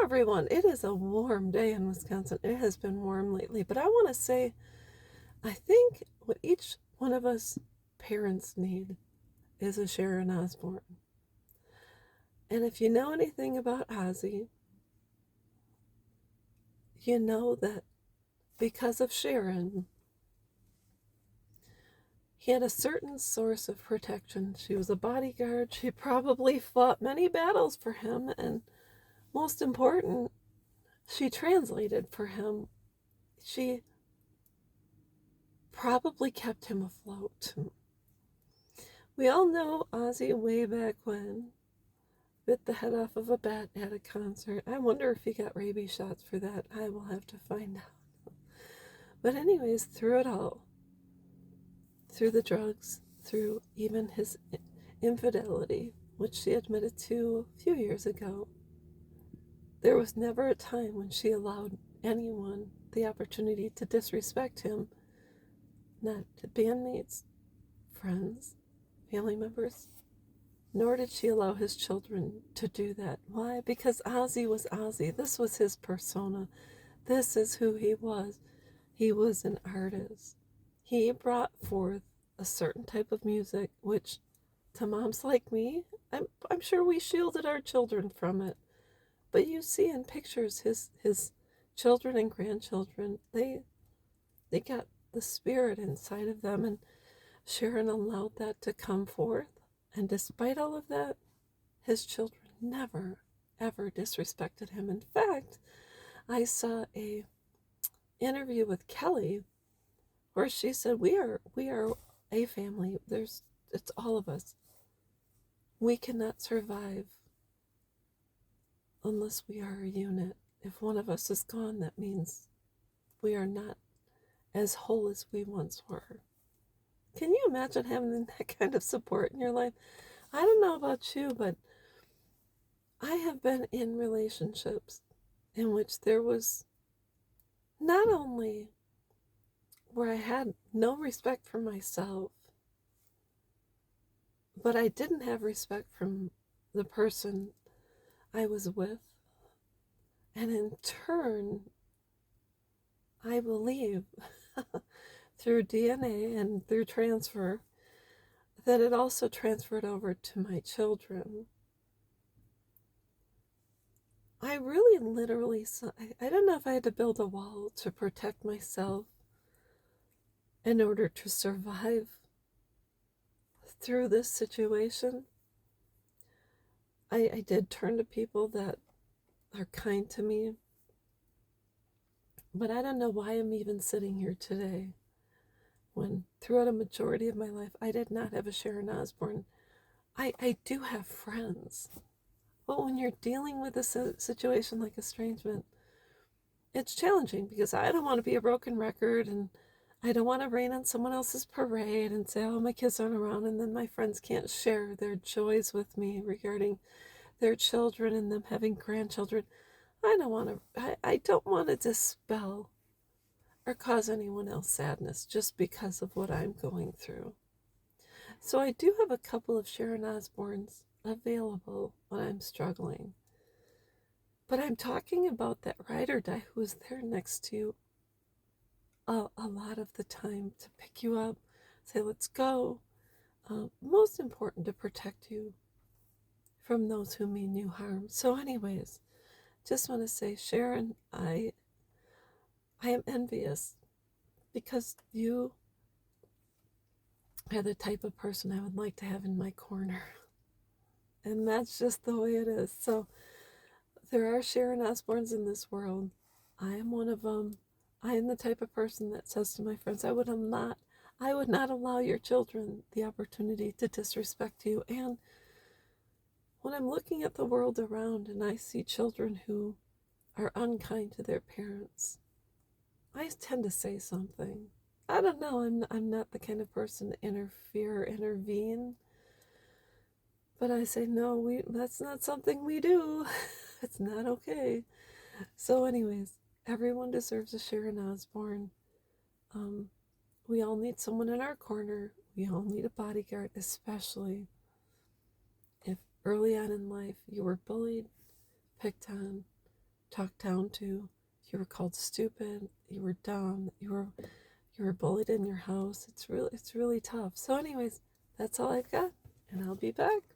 everyone. It is a warm day in Wisconsin. It has been warm lately, but I want to say, I think what each one of us parents need is a Sharon Osborne. And if you know anything about Ozzy, you know that because of Sharon, he had a certain source of protection. She was a bodyguard. She probably fought many battles for him, and most important, she translated for him. She probably kept him afloat. We all know Ozzy way back when bit the head off of a bat at a concert. I wonder if he got rabies shots for that. I will have to find out. But anyways, through it all, through the drugs, through even his infidelity, which she admitted to a few years ago, there was never a time when she allowed anyone the opportunity to disrespect him, not bandmates, friends, family members, nor did she allow his children to do that. Why? Because Ozzy was Ozzy. This was his persona. This is who he was. He was an artist. He brought forth a certain type of music, which to moms like me, I'm sure we shielded our children from it. But you see in pictures his children and grandchildren, they got the spirit inside of them, and Sharon allowed that to come forth. And despite all of that, his children never, ever disrespected him. In fact, I saw a interview with Kelly where she said, we are a family. It's all of us. We cannot survive unless we are a unit. If one of us is gone, that means we are not as whole as we once were. Can you imagine having that kind of support in your life? I don't know about you, but I have been in relationships in which there was not only where I had no respect for myself, but I didn't have respect from the person I was with. And in turn, I believe through DNA and through transfer that it also transferred over to my children. I really literally, I don't know if I had to build a wall to protect myself in order to survive through this situation. I did turn to people that are kind to me, but I don't know why I'm even sitting here today when throughout a majority of my life I did not have a Sharon Osborne. I do have friends, but when you're dealing with a situation like estrangement, it's challenging because I don't want to be a broken record, and I don't want to rain on someone else's parade and say, oh, my kids aren't around, and then my friends can't share their joys with me regarding their children and them having grandchildren. I don't want to dispel or cause anyone else sadness just because of what I'm going through. So I do have a couple of Sharon Osbournes available when I'm struggling. But I'm talking about that ride or die who is there next to you a lot of the time to pick you up, say, let's go. Most important, to protect you from those who mean you harm. So anyways, just want to say, Sharon, I am envious because you are the type of person I would like to have in my corner. And that's just the way it is. So there are Sharon Osbournes in this world. I am one of them. I am the type of person that says to my friends, I would not allow your children the opportunity to disrespect you. And when I'm looking at the world around and I see children who are unkind to their parents, I tend to say something. I don't know, I'm not the kind of person to interfere or intervene. But I say, no, that's not something we do. It's not okay. So anyways, everyone deserves a Sharon Osbourne. We all need someone in our corner. We all need a bodyguard, especially if early on in life you were bullied, picked on, talked down to, you were called stupid, you were dumb, you were bullied in your house. It's really tough. So anyways, that's all I've got, and I'll be back.